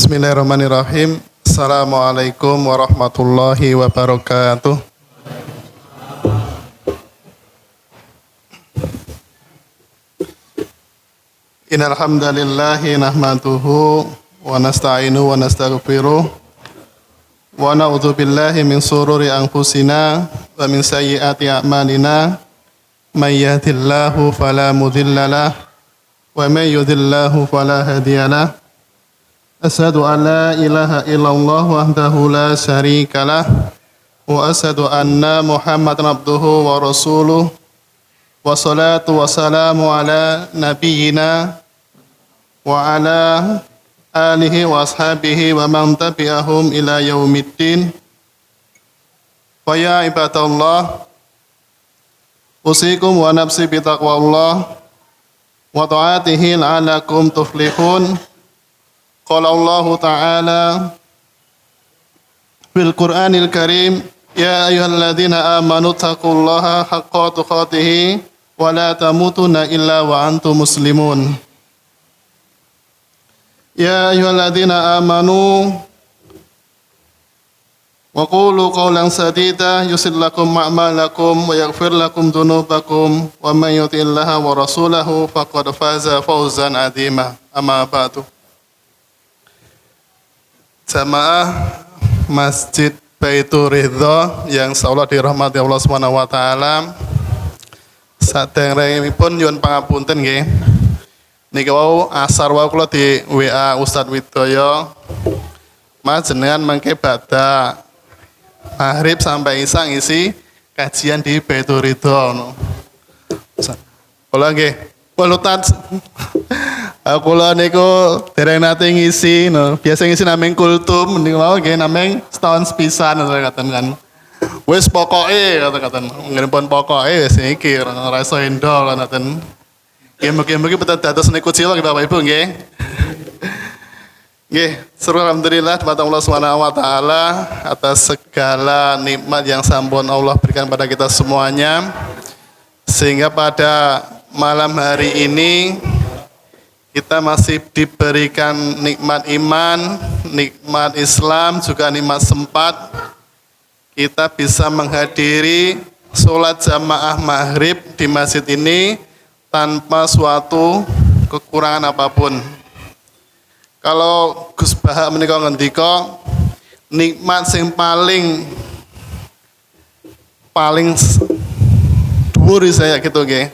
Bismillahirrahmanirrahim. Assalamualaikum warahmatullahi wabarakatuh. Innal hamdalillahi nahmaduhu wa nasta'inu wa nastaghfiruh wa na'udzu billahi min shururi anfusina wa min sayyiati a'malina. May yahdihillahu fala mudhillalah wa may yudhlilhu fala hadiyalah. Asyhadu an la ilaha illallah wahdahu la syarikalah wa asyhadu anna Muhammadan abduhu wa rasuluh wa salatu wa salamu ala nabiyyina wa ala alihi wa ashabihi wa man tabi'ahum ila yaumiddin. Wa ya ibadallah, usikum wa nafsi bi taqwallah wa ta'atihi la'allakum tuflihun. Qala Allah Ta'ala fil Qur'anil Karim, ya ayyuhalladzina amanu taqullaha haqqa tuqatih wa la tamutunna illa wa antum muslimun. Ya ayyuhalladzina amanu wa qulu qawlan sadida yuslih lakum a'malakum wa yaghfir lakum dhunubakum wa may yuti'illaha wa rasulahu faqad faza fawzan 'azima. Amma ba'du. Jamaah Masjid Baitur Ridha yang insyaallah dirahmati Allah Subhanahu wa taala. Saderengipun nyuwun pangapunten nggih. Niki wau asar wau kula di WA Ustadz Widoyo. Mas jenengan mangke badha maghrib sampai isya ngisi kajian di Baitur Ridha ngono. Kula nggih welutan kula niku dereng nate ngisi no. Biasa ngisi nameng kultum niku mau nggih nameng setahun sepisan katakan kan. Wis pokoke katakan ngrempon pokoke wis iki ora iso endol ngoten. Nggih mugi-mugi betul dados niku cilok Bapak Ibu nggih. Nggih, seru alhamdulillah kepada Allah Subhanahu wa taala atas segala nikmat yang sampun Allah berikan pada kita semuanya. Sehingga pada malam hari ini kita masih diberikan nikmat iman, nikmat Islam, juga nikmat sempat. Kita bisa menghadiri sholat jamaah maghrib di masjid ini tanpa suatu kekurangan apapun. Kalau Gus Baha menika ngendika nikmat sing paling dhuwur saya gitu nggih.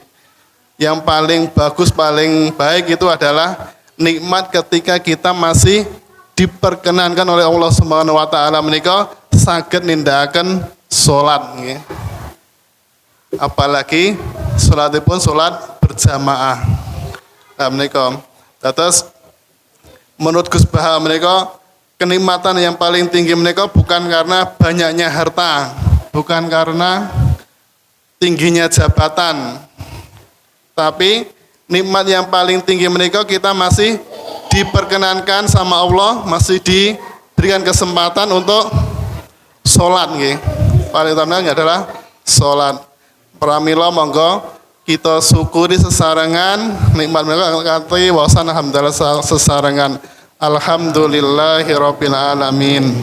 Yang paling bagus, paling baik itu adalah nikmat ketika kita masih diperkenankan oleh Allah Subhanahu wa taala menika saged nindakaken salat nggih. Apalagi salatipun salat berjamaah. Nah menika dados menurut Gus Baha menika kenikmatan yang paling tinggi menika bukan karena banyaknya harta, bukan karena tingginya jabatan, tapi nikmat yang paling tinggi menika kita masih diperkenankan sama Allah, masih diberikan kesempatan untuk sholat nggih. Paling utamanya adalah sholat. Pramila monggo kita syukuri sesarengan nikmat menika kanthi waosan alhamdulillah sesarengan. Alhamdulillahirabbil alamin.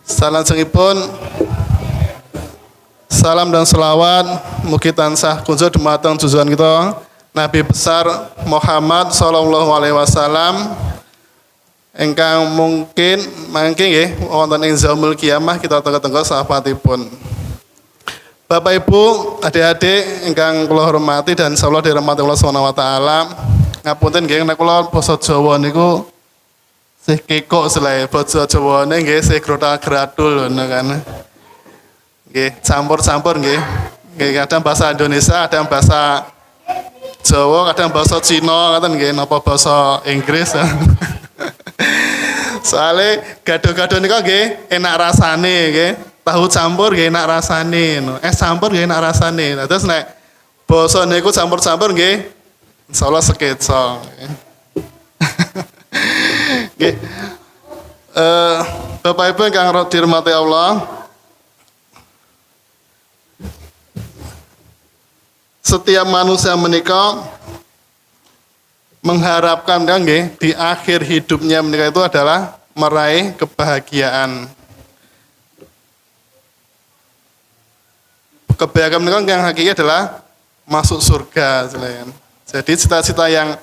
Salajengipun salam dan selawat mugi tansah kunjuk dumateng junjungan kita Nabi besar Muhammad sallallahu alaihi wasallam ingkang mungkin mangke nggih wonten ing zaumul kiamah kita tengok-tengok sahabatipun. Bapak Ibu, adik-adik ingkang kula hormati dan insyaallah dirahmati Allah Subhanahu wa taala. Ngapunten nggih nek kula basa Jawa niku sih kekok selae basa Jawane nggih sih grotal-gratul ngono kan. Nggih, campur-campur nggih. Nggih, kadang bahasa Indonesia, kadang bahasa Jawa, kadang bahasa Cina, ngoten nggih, napa bahasa Inggris. Soale gado-gado nika nggih enak rasane nggih. Tahu campur nggih enak rasane, campur nggih enak rasane. Terus nek basa niku campur-campur nggih insyaallah sketsa. Nggih. Bapak Ibu ingkang dirahmati Allah, setiap manusia menika mengharapkan nggih di akhir hidupnya mereka itu adalah meraih kebahagiaan. Kebahagiaan mereka yang hakiki adalah masuk surga. Jadi cita-cita yang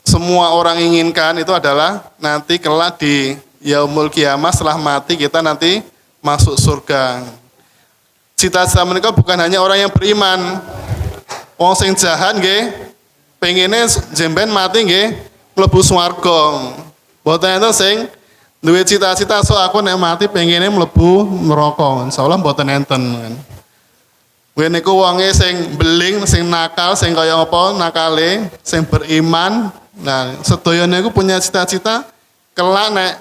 semua orang inginkan itu adalah nanti kelak di yaumul kiamah setelah mati kita nanti masuk surga. Cita-cita mereka bukan hanya orang yang beriman. Wong sing jahat nggih pengine jemben mati nggih mlebu swarga. Mboten enten sing duwe cita-cita so aku nek mati pengine mlebu neraka. Insyaallah mboten enten. Kuwi niku wonge sing beling, sing nakal, sing kaya apa nakale, sing beriman. Nah, sedaya niku punya cita-cita kelak nek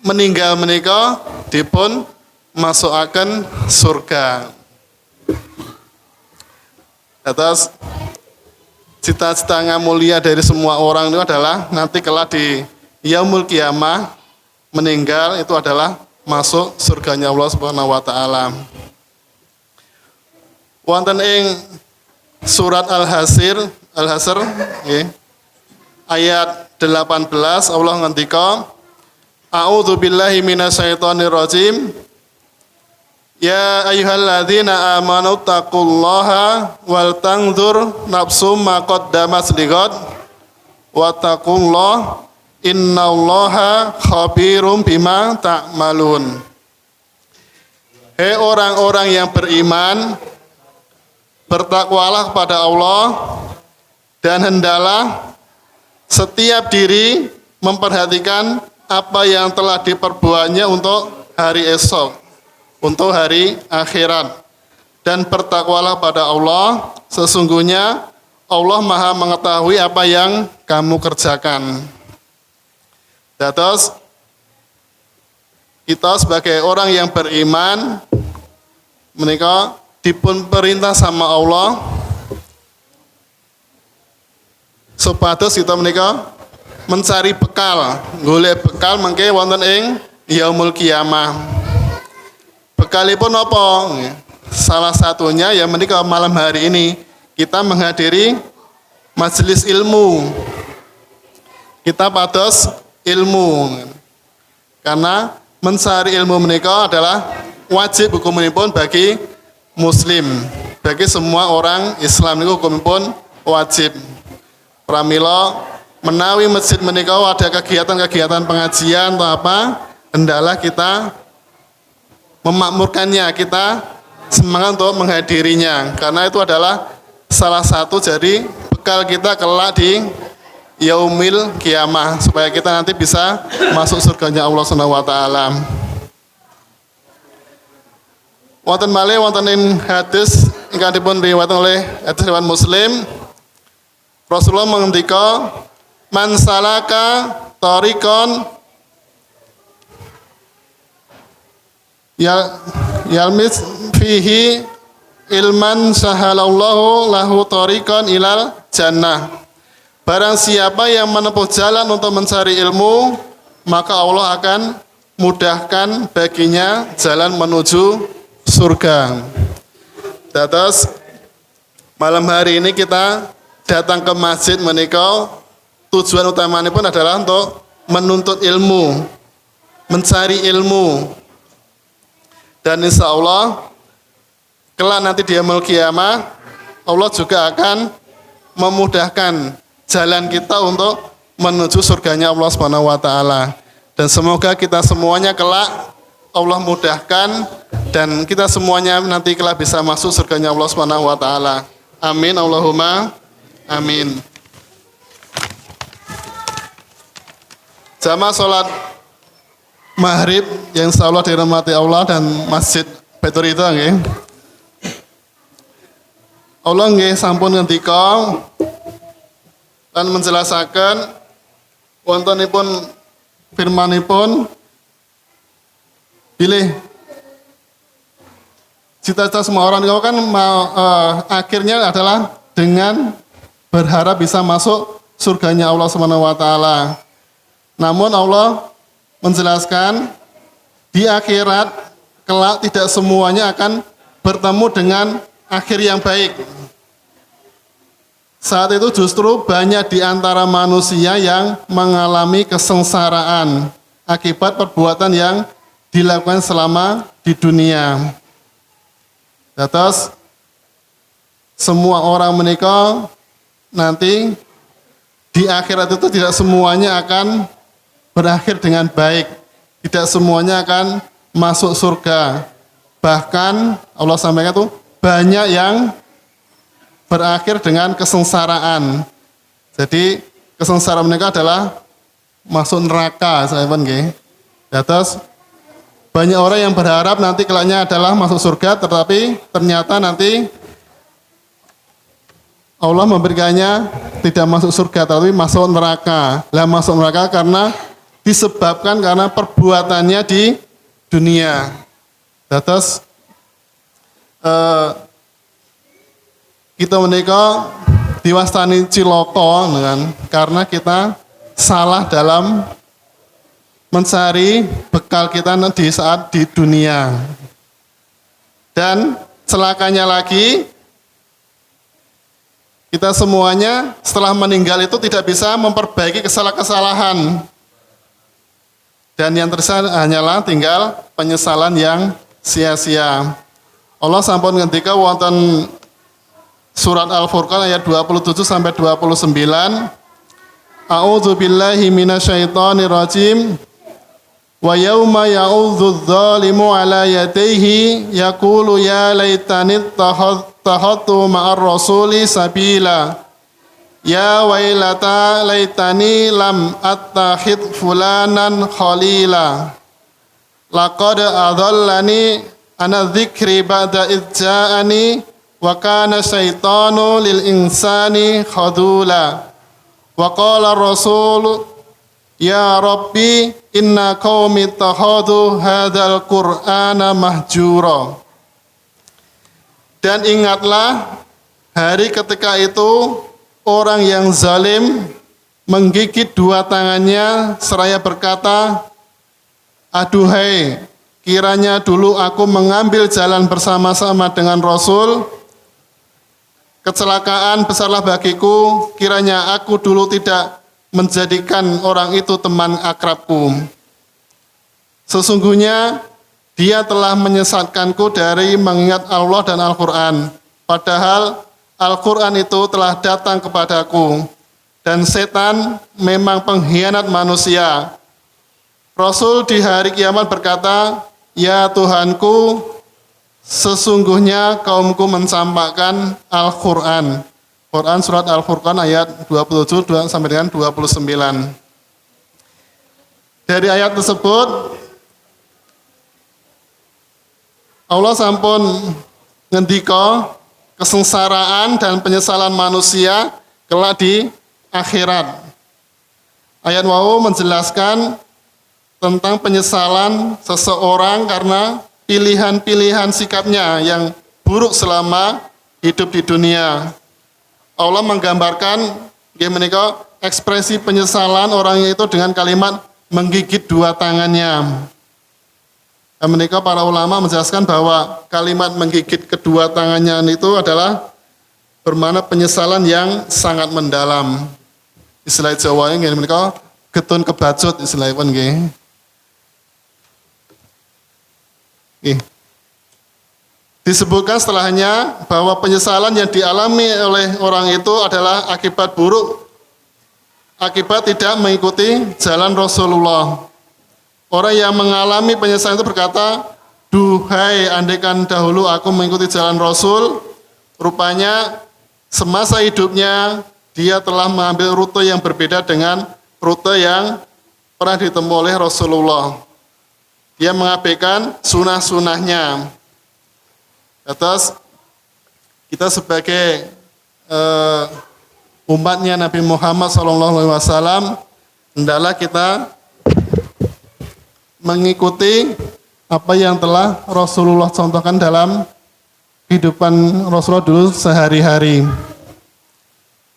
meninggal menika dipun masukaken surga. Atas cita-cita yang mulia dari semua orang itu adalah nanti kelak di yaumul kiamah meninggal itu adalah masuk surganya Allah Subhanahu wa taala. Wonten ing surat Al-Hasr nggih. Ayat 18 Allah ngendika A'udzu billahi minasyaitonir rajim. Ya ayyuhalladzina amanu taqullaha wal tanzur nafsum ma qaddamat lighad wattaqullaha innallaha khabirum bima ta'malun. Hei orang-orang yang beriman, bertakwalah kepada Allah dan hendaklah setiap diri memperhatikan apa yang telah diperbuatnya untuk hari esok, untuk hari akhirat. Dan bertakwalah pada Allah, sesungguhnya Allah Maha mengetahui apa yang kamu kerjakan. Dados kita sebagai orang yang beriman menika dipun perintah sama Allah supados kita menika mencari bekal, golek bekal mengke wonten ing yaumul kiamah. Bekalipun apa? Salah satunya ya menika malam hari ini kita menghadiri majelis ilmu. Kita pados ilmu. Karena mencari ilmu menika adalah wajib hukumunipun bagi muslim. Bagi semua orang Islam niku hukumipun wajib. Pramila menawi masjid menika ada kegiatan-kegiatan pengajian atau apa, hendaklah kita memakmurkannya, kita semangat untuk menghadirinya, karena itu adalah salah satu jadi bekal kita kelak di yaumil kiamah supaya kita nanti bisa masuk surganya Allah Subhanahu wa taala. Wonten malih wonten ing hadis ingkang dipun riwayatkan oleh hadis riwayat Muslim, Rasulullah mengendika, "Man salaka tariqan yalmis fihi ilman sahalallahu lahu tariqan ilal jannah." Barang siapa yang menempuh jalan untuk mencari ilmu, maka Allah akan mudahkan baginya jalan menuju surga. Dados malam hari ini kita datang ke masjid menika tujuan utamanya pun adalah untuk menuntut ilmu, mencari ilmu. Dan insya Allah kelak nanti di yaumul kiamah Allah juga akan memudahkan jalan kita untuk menuju surganya Allah Subhanahu wa taala. Dan semoga kita semuanya kelak Allah mudahkan dan kita semuanya nanti kelak bisa masuk surganya Allah Subhanahu wa taala. Amin Allahumma amin. Jamaah salat maghrib yang insyaallah dirahmati Allah dan Masjid Baitur Ridha nggih. Allah nggih sampun ngendika dan menjelaskan wontenipun firmanipun pilih cita-cita semua orang itu kan akhirnya adalah dengan berharap bisa masuk surganya Allah Subhanahu wa taala. Namun Allah menjelaskan di akhirat kelak tidak semuanya akan bertemu dengan akhir yang baik. Saat itu justru banyak di antara manusia yang mengalami kesengsaraan akibat perbuatan yang dilakukan selama di dunia. Terus semua orang menikah nanti di akhirat itu tidak semuanya akan berakhir dengan baik. Tidak semuanya akan masuk surga. Bahkan Allah sampaikan itu banyak yang berakhir dengan kesengsaraan. Jadi kesengsaraan mereka adalah masuk neraka, terus banyak orang yang berharap nanti kelaknya adalah masuk surga, tetapi ternyata nanti Allah memberikannya tidak masuk surga, tapi masuk neraka. Lah masuk neraka karena disebabkan karena perbuatannya di dunia. Terus kita menikah diwastani ciloko karena kita salah dalam mencari bekal kita di saat di dunia. Dan celakanya lagi, kita semuanya setelah meninggal itu tidak bisa memperbaiki kesalahan-kesalahan. Dan yang tersisa hanyalah tinggal penyesalan yang sia-sia. Allah sampun ngendika wonten Surat Al-Furqan ayat 27 sampai 29. A'udzu billahi minasyaitonir rajim. Wa yauma ya'udzu dzalimu ala yadayhi yaqulu ya laitani tahattu ma'ar rasuli sabila. Ya wailata laitani lam attakhid fulanan khalila. Laqad adallani ana dzikri ba'da idza'ani wa kana syaitanu lil insani khadula. Wa qala rasul ya rabbi inna qaumi takhadu hadzal qur'ana mahjura. Dan ingatlah hari ketika itu orang yang zalim menggigit dua tangannya seraya berkata, aduhai, kiranya dulu aku mengambil jalan bersama-sama dengan Rasul. Kecelakaan besarlah bagiku, kiranya aku dulu tidak menjadikan orang itu teman akrabku. Sesungguhnya dia telah menyesatkanku dari mengingat Allah dan Al-Quran. Padahal Al-Quran itu telah datang kepadaku. Dan setan memang pengkhianat manusia. Rasul di hari kiamat berkata, ya Tuhanku, sesungguhnya kaumku mencampakkan Al-Quran. Quran surat Al-Furqan ayat 27 sampai dengan 29. Dari ayat tersebut, Allah sampun ngendika kesengsaraan dan penyesalan manusia kelak di akhirat. Ayat wau menjelaskan tentang penyesalan seseorang karena pilihan-pilihan sikapnya yang buruk selama hidup di dunia. Allah menggambarkan menika ekspresi penyesalan orang itu dengan kalimat menggigit dua tangannya. Dan menika para ulama menjelaskan bahwa kalimat menggigit kedua tangannya itu adalah bermakna penyesalan yang sangat mendalam. Istilah Jawa ini menika getun kebacut istilahipun nggih. Disebutkan setelahnya bahwa penyesalan yang dialami oleh orang itu adalah akibat buruk, akibat tidak mengikuti jalan Rasulullah. Orang yang mengalami penyesalan itu berkata, duhai andaikan dahulu aku mengikuti jalan Rasul, rupanya semasa hidupnya dia telah mengambil rute yang berbeda dengan rute yang pernah ditempuh oleh Rasulullah. Dia mengabaikan sunah-sunahnya. Atas kita sebagai umatnya Nabi Muhammad SAW, hendaklah kita mengikuti apa yang telah Rasulullah contohkan dalam kehidupan Rasulullah dulu sehari-hari.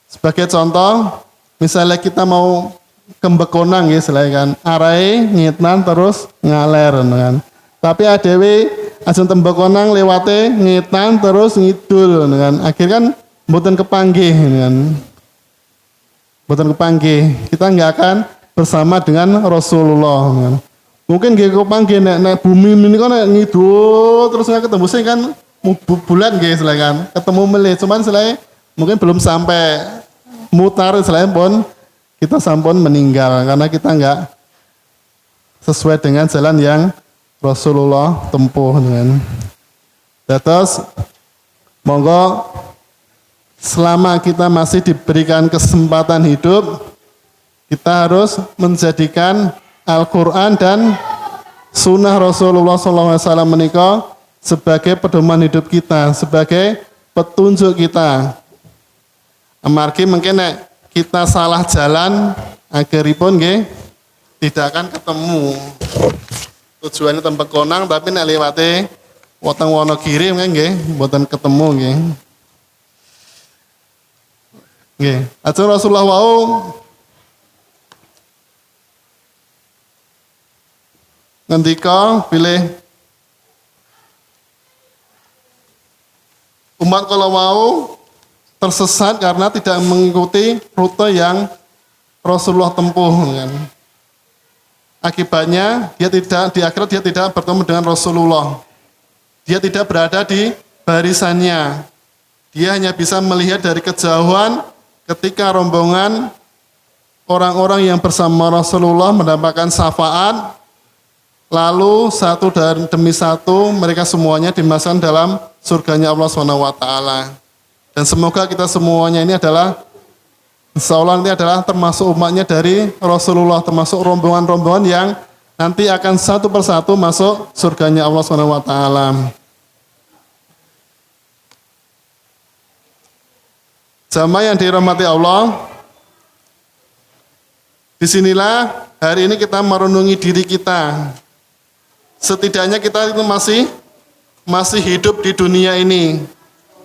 Sebagai contoh, misalnya kita mau kembekonang ya, selain arai ngitnan terus ngaler kan. Tapi adewe ajeng tembekonang lewate ngitan terus ngidul kan. Akhirnya kan mboten kepanggih kan. Mboten kepanggih. Kita nggak akan bersama dengan Rasulullah kan. Mungkin nggih kepanggih nek bumi ini kan ngidul terus ketemu sing kan bulan nggih silakan. Ketemu melih cuman selain mungkin belum sampai mutar selain pun kita sampun meninggal karena kita nggak sesuai dengan jalan yang Rasulullah tempuh dengan. Terus monggo selama kita masih diberikan kesempatan hidup, kita harus menjadikan Al-Quran dan Sunnah Rasulullah SAW menikah sebagai pedoman hidup kita, sebagai petunjuk kita. Amargi mungkin kita salah jalan, akhiripun nggih tidak akan ketemu. Tujuannya tempat konang tapi nek liwate weteng Wonogiri nggih mboten ketemu nggih. Nggih, ajeng Rasulullah wau ngendika pilih umat kalau mau tersesat karena tidak mengikuti rute yang Rasulullah tempuh kan. Akibatnya dia tidak di akhirat dia tidak bertemu dengan Rasulullah. Dia tidak berada di barisannya. Dia hanya bisa melihat dari kejauhan ketika rombongan orang-orang yang bersama Rasulullah mendapatkan syafaat, lalu satu demi satu mereka semuanya dimasukkan dalam surganya Allah SWT. Dan semoga kita semuanya ini adalah insya Allah nanti adalah termasuk umatnya dari Rasulullah, termasuk rombongan-rombongan yang nanti akan satu persatu masuk surganya Allah SWT. Jamaah yang dirahmati Allah, disinilah hari ini kita merenungi diri kita. Setidaknya kita itu masih hidup di dunia ini.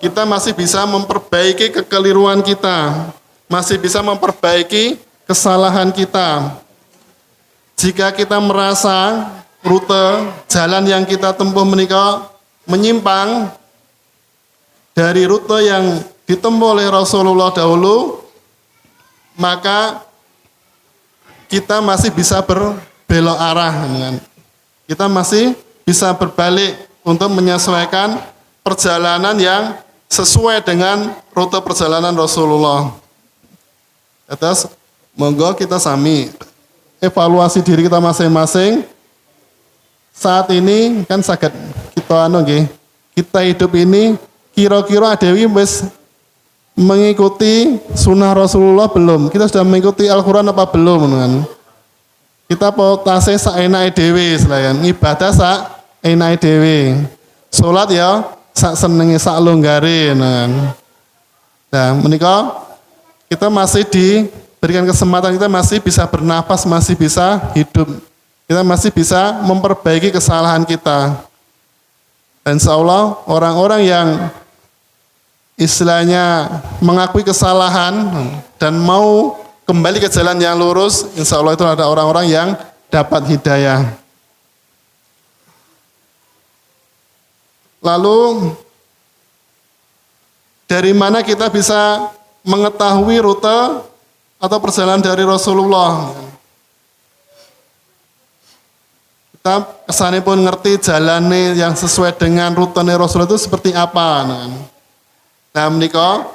Kita masih bisa memperbaiki kekeliruan kita, masih bisa memperbaiki kesalahan kita. Jika kita merasa rute jalan yang kita tempuh menikah menyimpang dari rute yang ditempuh oleh Rasulullah dahulu, maka kita masih bisa berbelok arah. Kita masih bisa berbalik untuk menyesuaikan perjalanan yang sesuai dengan rute perjalanan Rasulullah. Atas monggo kita sami evaluasi diri kita masing-masing. Saat ini kan saged kita kita hidup ini kira-kira adewi wis mengikuti sunnah Rasulullah belum? Kita sudah mengikuti Al-Quran apa belum? Kan? Kita potase sak enake dhewe selayan ibadah sak enake dhewe. Salat ya sak senenge sak longgare kan. Nah, menika kita masih diberikan kesempatan, kita masih bisa bernapas, masih bisa hidup. Kita masih bisa memperbaiki kesalahan kita. Dan insyaallah orang-orang yang istilahnya mengakui kesalahan dan mau kembali ke jalan yang lurus, insya Allah itu ada orang-orang yang dapat hidayah. Lalu dari mana kita bisa mengetahui rute atau perjalanan dari Rasulullah? Kita kesannya pun ngerti jalannya yang sesuai dengan rute Rasulullah itu seperti apa. Nah menikah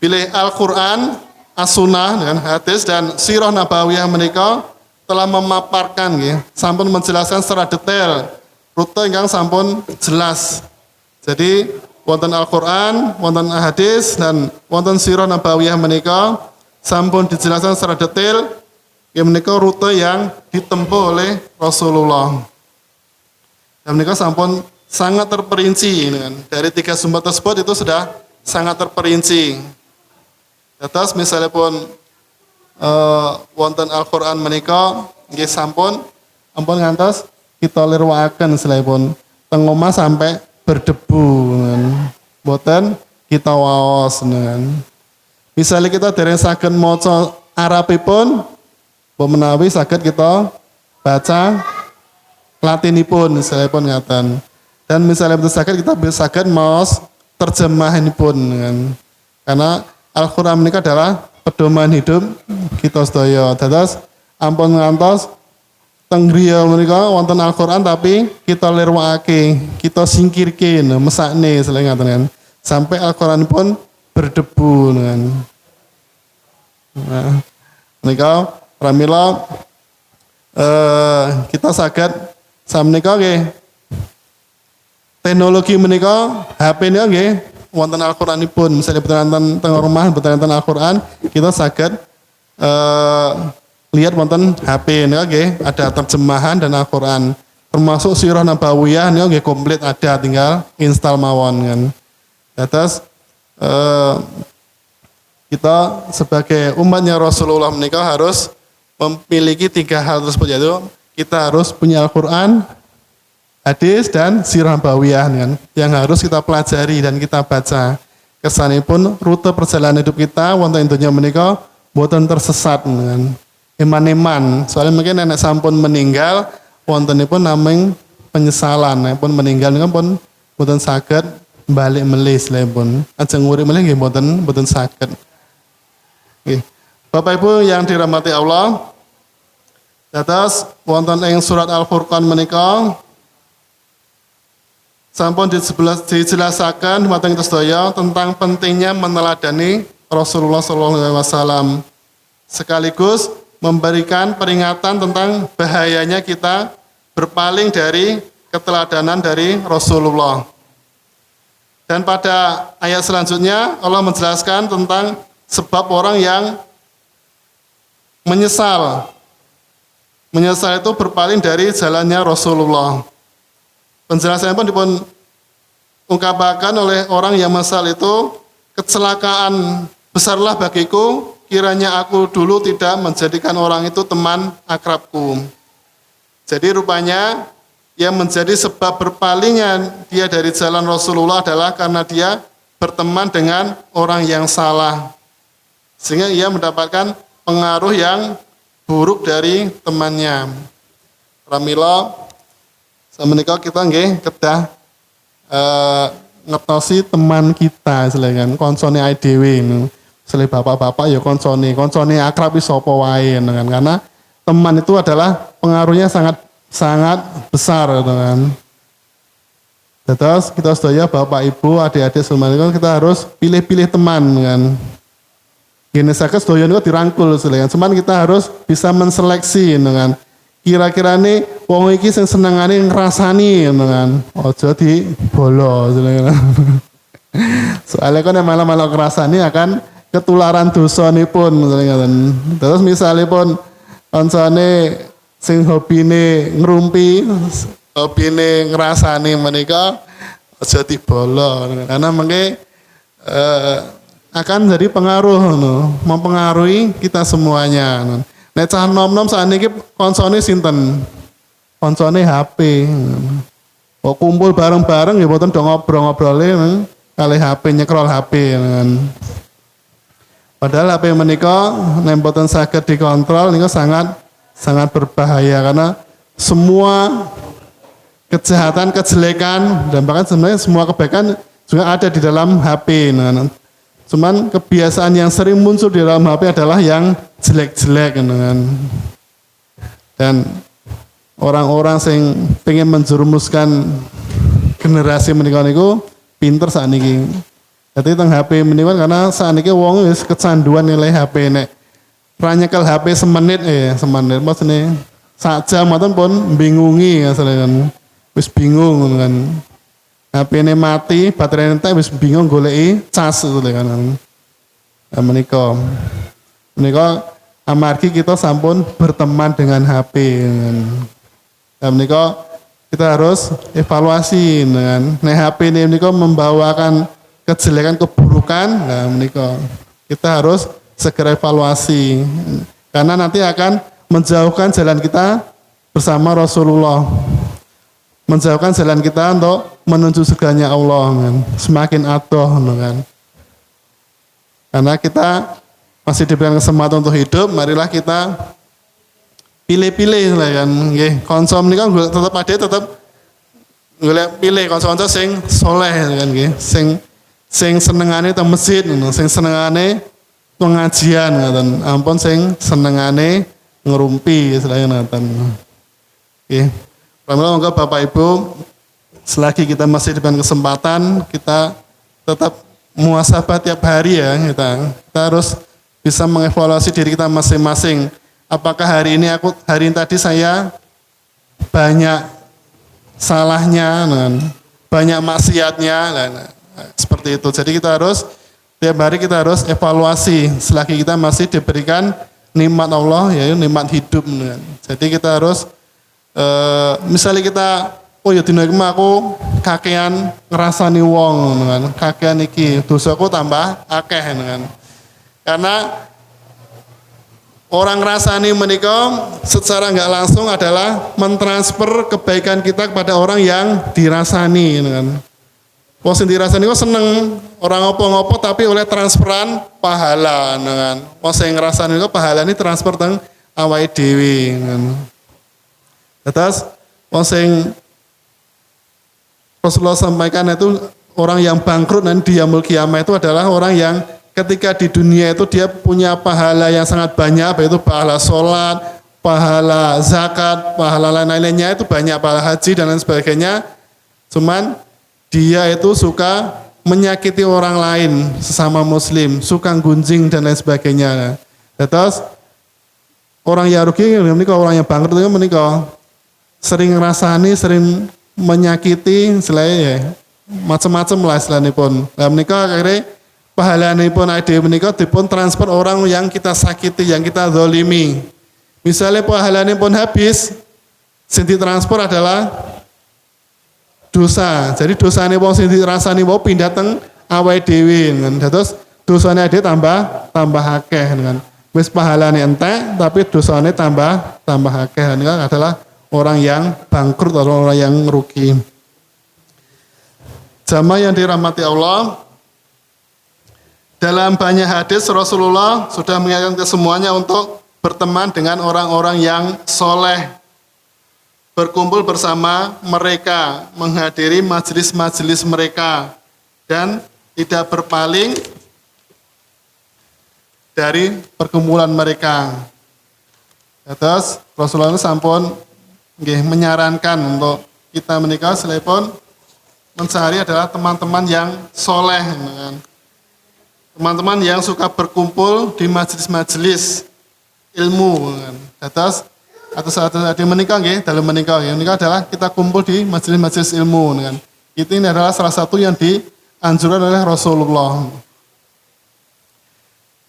pilih Al-Quran, As-Sunnah dengan hadis dan sirah nabawiyah menika telah memaparkan sampun menjelaskan secara detail rute yang sampun jelas. Jadi wonten Al-Quran, wonten hadis dan wonten sirah nabawiyah menika sampun dijelaskan secara detail yang menika rute yang ditempuh oleh Rasulullah. Dan menika sampun sangat terperinci dari 3 sumber tersebut itu sudah sangat terperinci. Atas misalnya pun wonten Al-Quran menika nggih sampun ampun ngantos kita lirwakaken selipun teng omah sampai berdebu mboten kita waos Misalnya kita dereng saged maca Arabipun menawi saged kita baca Latinipun selipun ngaten. Dan misalnya betul saged kita bisa saged maos terjemahanipun Karena Al-Qur'an menika adalah pedoman hidup kita sedaya. Dados ampun ngantos teng griya menika wonten Al-Qur'an tapi kita lirwakake, kita singkirke, mesakne seleng ngaten kan. Sampai Al-Qur'an pun berdebu kan. Nah, menika pramila kita saged samenika nggih teknologi menika HP nika nggih wonten Al-Qur'anipun, misalnya boten wonten teng rumah boten wonten Al-Qur'an, kita saged lihat wonten HP nika nggih ada terjemahan dan Al-Qur'an. Termasuk Sirah Nabawiyah nika nggih komplit ada, tinggal install mawon kan. Atas kita sebagai umatnya Rasulullah menika harus memiliki 3 hal tersebut, yaitu kita harus punya Al-Quran, hadis dan Sirah Nabawiyah kan, yang harus kita pelajari dan kita baca. Kesanipun rute perjalanan hidup kita wonten dunya menika boten tersesat kan. Iman-iman, soalnya mungkin nenek sampun meninggal wontenipun namung penyesalan, pun meninggal niku pun boten saged balik melih pun. Ajeng urip melih nggih boten saged. Nggih. Bapak Ibu yang dirahmati Allah, dados wonten ing surat Al-Furqan menika sampun dijelasaken dumateng kita sedaya tentang pentingnya meneladani Rasulullah SAW, sekaligus memberikan peringatan tentang bahayanya kita berpaling dari keteladanan dari Rasulullah. Dan pada ayat selanjutnya Allah menjelaskan tentang sebab orang yang menyesal. Menyesal itu berpaling dari jalannya Rasulullah. Penjelasannya pun diungkapkan oleh orang yang menyesal itu, kecelakaan besarlah bagiku, kiranya aku dulu tidak menjadikan orang itu teman akrabku. Jadi rupanya yang menjadi sebab berpalingnya dia dari jalan Rasulullah adalah karena dia berteman dengan orang yang salah. Sehingga ia mendapatkan pengaruh yang buruk dari temannya. Pramila samenika kita nggih kedah ngetosi teman kita kan koncone ae dhewe. Sele bapak-bapak ya koncone akrab wis sapa wae kan. Karena teman itu adalah pengaruhnya sangat besar kan. Terus kita sedaya Bapak Ibu, adik-adik semuanya kita harus pilih-pilih teman kan. Gini sakit sedaya niku dirangkul kan. Cuman kita harus bisa menseleksi kan. Kira-kira nih wong iki sing senengane ngrasani kan. Aja dibolo kan. Soalnya kan malah ngrasani akan ketularan dosanipun kan. Terus misalipun kancane sing hobine ngrumpi, hobine ngrasani menika aja dibolo karena mengke akan jadi pengaruh mempengaruhi kita semuanya. Nek cah nom-nom sakniki koncone sinten? Koncone HP. Kok kumpul bareng-bareng ya boten do ngobrol-ngobrole kali HP nyekrol HP Padahal HP menika nek boten saged dikontrol niku sangat berbahaya karena semua kejahatan, kejelekan dan bahkan sebenarnya semua kebaikan juga ada di dalam HP. Cuman kebiasaan yang sering muncul di dalam HP adalah yang jelek-jelek kan. Dan orang-orang yang pengen menjerumuskan generasi menika niku pinter sakniki. Jadi teng HP menika karena sakniki wong wis kecanduan nilai HP nek ra nyekel HP semenit maksudnya sak jam mboten pun bingungi kan. Wis bingung kan. HP ini mati, baterai entek wis bingung goleki cas gitu kan. Menika amargi kita sampun berteman dengan HP kan. Menika kita harus evaluasi kan. Nek HP ini menika membawakan kejelekan, keburukan, nah menika kita harus segera evaluasi karena nanti akan menjauhkan jalan kita bersama Rasulullah. Menjauhkan jalan kita untuk menuju surganya Allah kan. Semakin adoh kan. Karena kita masih diberikan kesempatan untuk hidup, marilah kita pilih-pilih lah kan. Nggih, konsum niku tetap golek pilih konsum sing soleh kan nggih, sing sing senengane teng masjid ngono, sing senengane pengajian ngoten. Ampun sing senengane ngerumpi istilahnya ngoten. Nggih. Monggo Bapak Ibu, selagi kita masih diberikan kesempatan, kita tetap muhasabah tiap hari ya kita harus bisa mengevaluasi diri kita masing-masing. Apakah hari ini tadi saya banyak salahnya, banyak maksiatnya, seperti itu. Jadi kita harus tiap hari kita harus evaluasi selagi kita masih diberikan nikmat Allah, yaitu nikmat hidup. Jadi kita harus misalnya kita dina iki aku kakean ngrasani wong kakean iki dosaku tambah akeh karena orang ngrasani menika secara enggak langsung adalah mentransfer kebaikan kita kepada orang yang dirasani wong sing dirasani kok seneng orang ngopo-ngopo tapi oleh transferan pahala wong sing ngrasani kok pahalane transfer teng awake dhewe Terus wong sing Rasulullah sampaikan itu orang yang bangkrut dan di yaumul kiamah itu adalah orang yang ketika di dunia itu dia punya pahala yang sangat banyak, yaitu pahala sholat, pahala zakat, pahala lain-lainnya itu banyak, pahala haji dan lain sebagainya. Cuman dia itu suka menyakiti orang lain sesama muslim, suka gunjing dan lain sebagainya. Terus orang yang rugi menikah, orang yang bangkrut itu menikah sering ngerasani, sering menyakiti, selain macam-macam lah istilahnya pun. Nah menikah akhirnya pahalanya pun ada menikah dipun transfer orang yang kita sakiti, yang kita zolimi. Misalnya pahalanya pun habis, sing transfer adalah dosa. Jadi dosanya wong sing dirasani wong pindah teng awake dhewe terus dosanya dia tambah akeh dengan wis pahalane entek tapi dosanya tambah akeh adalah orang yang bangkrut atau orang yang rugi. Jamaah yang dirahmati Allah, dalam banyak hadis Rasulullah sudah mengingatkan ke semuanya untuk berteman dengan orang-orang yang soleh, berkumpul bersama mereka, menghadiri majelis-majelis mereka, dan tidak berpaling dari perkumpulan mereka. Terus Rasulullah sampun menyarankan untuk kita menikah selepon mencari adalah teman-teman yang soleh, teman-teman yang suka berkumpul di majelis-majelis ilmu. Terus atau saat menikah, dalam menikah adalah kita kumpul di majelis-majelis ilmu. Itu ini adalah salah satu yang dianjurkan oleh Rasulullah.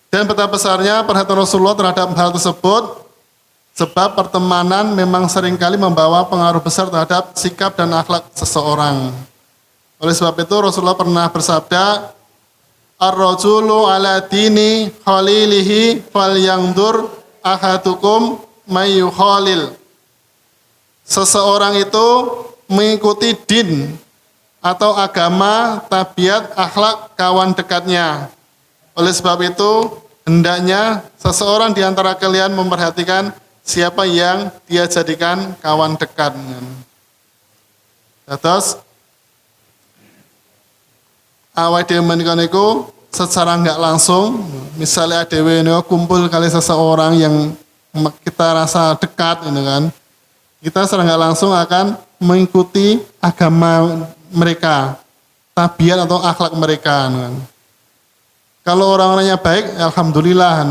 Dan betapa besarnya perhatian Rasulullah terhadap hal tersebut. Sebab pertemanan memang seringkali membawa pengaruh besar terhadap sikap dan akhlak seseorang. Oleh sebab itu Rasulullah pernah bersabda, Ar-rajulu ala dini khalilihi falyanzur ahadukum may yukhalil. Seseorang itu mengikuti din atau agama, tabiat, akhlak kawan dekatnya. Oleh sebab itu hendaknya seseorang di antara kalian memperhatikan siapa yang dia jadikan kawan dekat. Terus awake dhewe menika niku secara enggak langsung, misalnya dhewe niku kumpul kali seseorang yang kita rasa dekat kita secara enggak langsung akan mengikuti agama mereka, tabiat atau akhlak mereka. Kalau orang-orangnya baik, alhamdulillah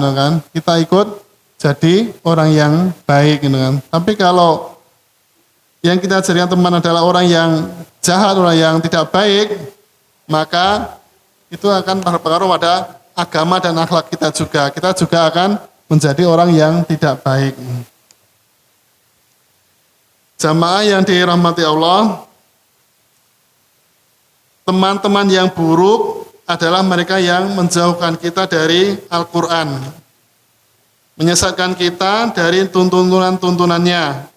kita ikut jadi orang yang baik Tapi kalau yang kita jadikan teman adalah orang yang jahat, orang yang tidak baik, maka itu akan berpengaruh pada agama dan akhlak kita juga. Kita juga akan menjadi orang yang tidak baik. Jamaah yang dirahmati Allah, teman-teman yang buruk adalah mereka yang menjauhkan kita dari Al-Quran, menyesatkan kita dari tuntunan-tuntunannya,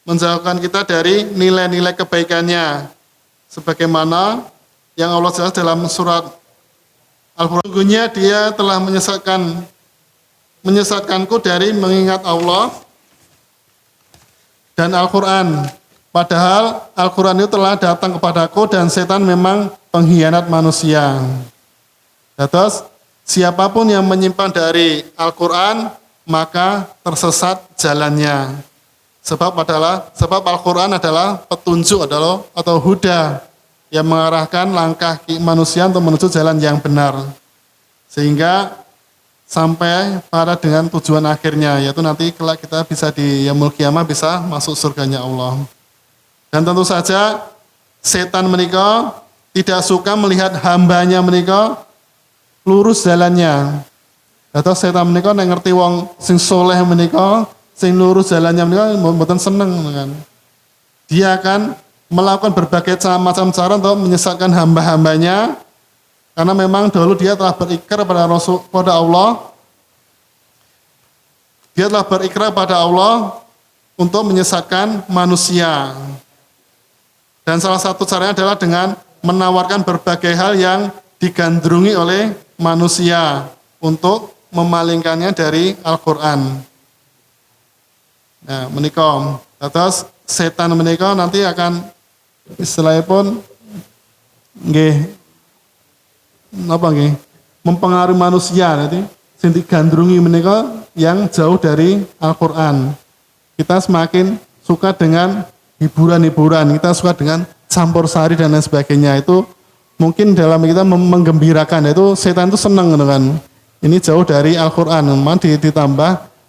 menjauhkan kita dari nilai-nilai kebaikannya, sebagaimana yang Allah jelas dalam surat Al-Furqan, sesungguhnya dia telah menyesatkanku dari mengingat Allah dan Al-Quran, padahal Al-Quran itu telah datang kepadaku dan setan memang pengkhianat manusia. Terus siapapun yang menyimpang dari Al-Quran maka tersesat jalannya. Sebab Al-Quran adalah petunjuk atau huda yang mengarahkan langkah manusia untuk menuju jalan yang benar. Sehingga sampai pada dengan tujuan akhirnya, yaitu nanti kelak kita bisa di yaumul qiyamah bisa masuk surganya Allah. Dan tentu saja setan menika tidak suka melihat hambanya menika lurus jalannya. Atau setan menika nek ngerti wong sing soleh menika sing lurus jalannya menika mboten seneng kan. Dia akan melakukan berbagai macam cara untuk menyesatkan hamba-hambanya karena memang dulu dia telah berikrar pada Allah. Dia telah berikrar pada Allah untuk menyesatkan manusia. Dan salah satu caranya adalah dengan menawarkan berbagai hal yang digandrungi oleh manusia untuk memalingkannya dari Al-Quran. Nah, menikah. Atas setan menikah nanti akan istilahnya pun mempengaruhi manusia nanti sing digandrungi menikah yang jauh dari Al-Quran. Kita semakin suka dengan hiburan-hiburan, kita suka dengan campur sari dan lain sebagainya. Itu mungkin dalam kita menggembirakan, itu setan itu senang dengan ini jauh dari Al-Quran, memang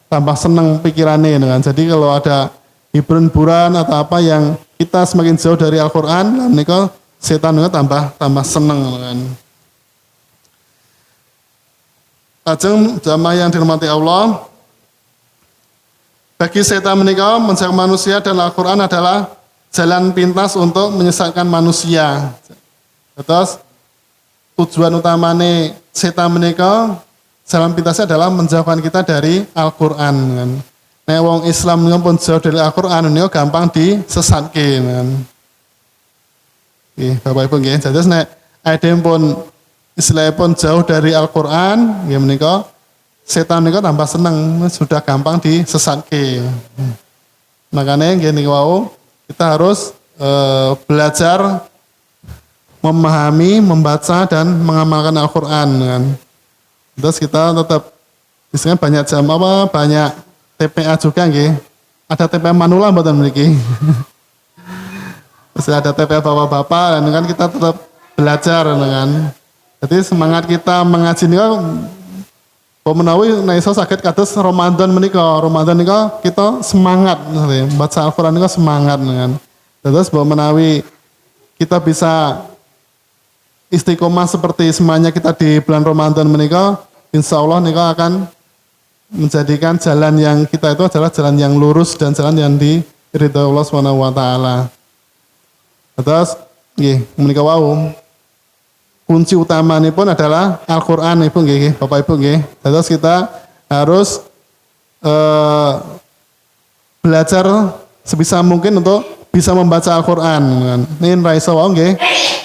tambah senang pikirannya dengan. Jadi kalau ada hiburan-hiburan atau apa yang kita semakin jauh dari Al-Quran, menika setan juga tambah senang dengan. Ajeng jamaah yang dirahmati Allah, bagi setan menika mencari manusia dan Al-Quran adalah jalan pintas untuk menyesatkan manusia. Terus tujuan utamanya setan menika jalan pintasnya adalah menjauhkan kita dari Al-Quran kan. Nek wong Islam pun jauh dari Al-Quran niku gampang disesatke kan. Nggih, Bapak Ibu nggih. Jadi nek ade pun istilahipun jauh dari Al-Quran nggih menika setan niku tambah seneng, sudah gampang disesatke. Makanya nggih niku wau kita harus belajar memahami, membaca dan mengamalkan Al-Quran kan. Terus kita tetap disini banyak banyak TPA juga nggih. Ada TPA manula mboten mriki. Terus ada TPA bapak-bapak dan kan kita tetap belajar kan. Jadi semangat kita mengaji niku menawi nek iso saged kados Ramadan menika. Ramadan niku kita semangat baca Al-Qur'an niku semangat kan. Terus menawi kita bisa istiqomah seperti semuanya kita di bulan Ramadan menika, insya Allah nika akan menjadikan jalan yang kita itu adalah jalan yang lurus dan jalan yang diridhoi Allah Subhanahu wa taala. Terus nggih menika wau kunci utama ini pun adalah Al-Qur'an Ibu nggih, Bapak Ibu nggih. Terus kita harus belajar sebisa mungkin untuk bisa membaca Al-Qur'an. Nin ra iso wae nggih.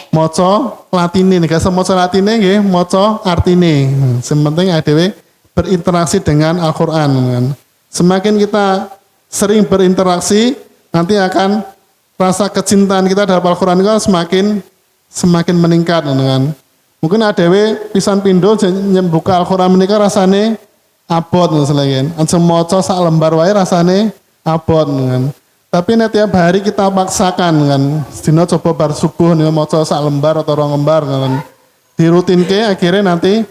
Maca latine nek iso maca latine nggih, maca artine. Sing penting dhewe berinteraksi dengan Al-Qur'an kan. Semakin kita sering berinteraksi, nanti akan rasa kecintaan kita terhadap Al-Qur'an itu semakin meningkat kan. Mungkin dhewe pisan pindho buka Al-Qur'an menika rasane abot misalnya kan. Ancen maca sak lembar wae rasane abot kan. Tapi nek tiap hari kita paksakan kan, sedina coba bar subuh nih maca sak lembar atau 2 lembar kan. Dirutinke akhirnya nanti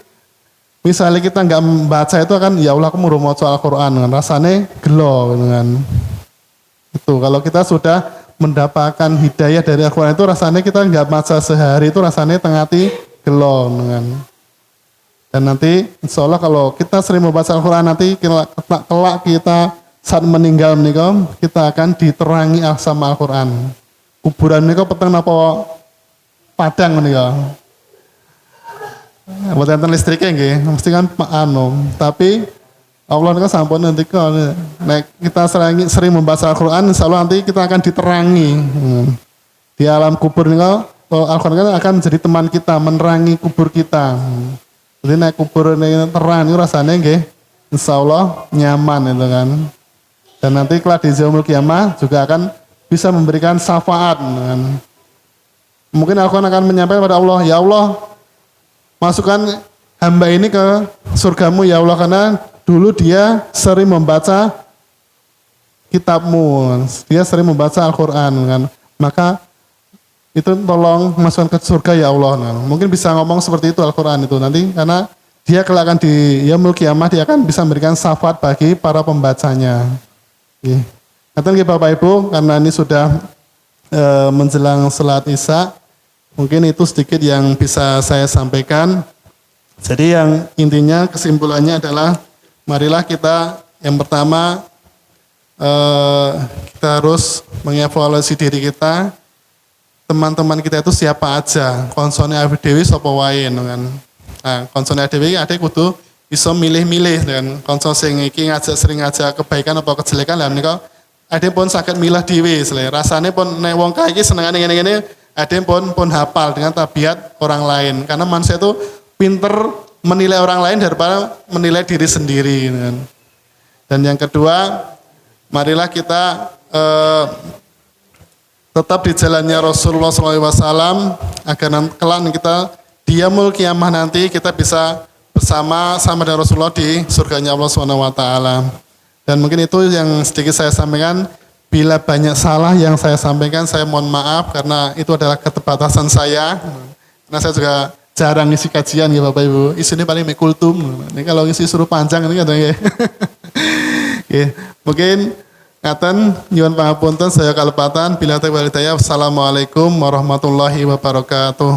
misalnya kita nggak membaca itu kan ya Allah aku mau maca Al-Qur'an kan rasane gelo kan. Itu kalau kita sudah mendapatkan hidayah dari Al-Qur'an itu rasanya kita nggak baca sehari itu rasanya tengati gelo kan. Dan nanti insya Allah kalau kita sering membaca Al-Qur'an nanti kelak kita saat meninggal menika kita akan diterangi sama Al-Qur'an. Kuburan menika peteng napa padang menika. Mboten enten listrike nggih, mesti kan tapi Allah niku sampun ngendika nek kita sering membaca Al-Qur'an insyaallah nanti kita akan diterangi. Di alam kubur niku Al-Qur'an akan menjadi teman kita, menerangi kubur kita. Jadi nek kubur ini terang niku rasane nggih insyaallah nyaman itu kan. Dan nanti kelak di yaumul qiyamah juga akan bisa memberikan syafaat. Mungkin Al-Qur'an akan menyampaikan kepada Allah, ya Allah, masukkan hamba ini ke surgamu ya Allah karena dulu dia sering membaca kitabmu, dia sering membaca Al-Quran kan. Maka itu tolong masukkan ke surga ya Allah. Nah, mungkin bisa ngomong seperti itu Al-Quran itu nanti karena dia kelak akan di yaumul kiamah dia akan bisa memberikan syafaat bagi para pembacanya. Nanti Bapak Ibu karena ini sudah menjelang salat Isya, mungkin itu sedikit yang bisa saya sampaikan. Jadi yang intinya kesimpulannya adalah marilah kita yang pertama kita harus mengevaluasi diri kita, teman-teman kita itu siapa aja, konsone dewi sapa wae kan. Nah, konsone dewi ada kudu iso milih-milih kan. Konson sing iki sering ngajak kebaikan apa kejelekan lah menika ade pun saged milah dhewe rasane pun nek wong kae iki senengane ngene-ngene ade pun hafal dengan tabiat orang lain karena manusia itu pinter menilai orang lain daripada menilai diri sendiri kan. Dan yang kedua, marilah kita tetap di jalannya Rasulullah SAW agar kelak kita di yaumul kiamah nanti kita bisa bersama dengan Rasulullah di surganya Allah SWT. Dan mungkin itu yang sedikit saya sampaikan. Bila banyak salah yang saya sampaikan, saya mohon maaf karena itu adalah keterbatasan saya. Karena saya juga jarang isi kajian ya Bapak Ibu. Isinya paling mekultum. Ini kalau isi suruh panjang ini katanya. Mungkin ngaten nyuwun pangapunten saya kalepatan bila tawalidaya. Wassalamualaikum warahmatullahi wabarakatuh.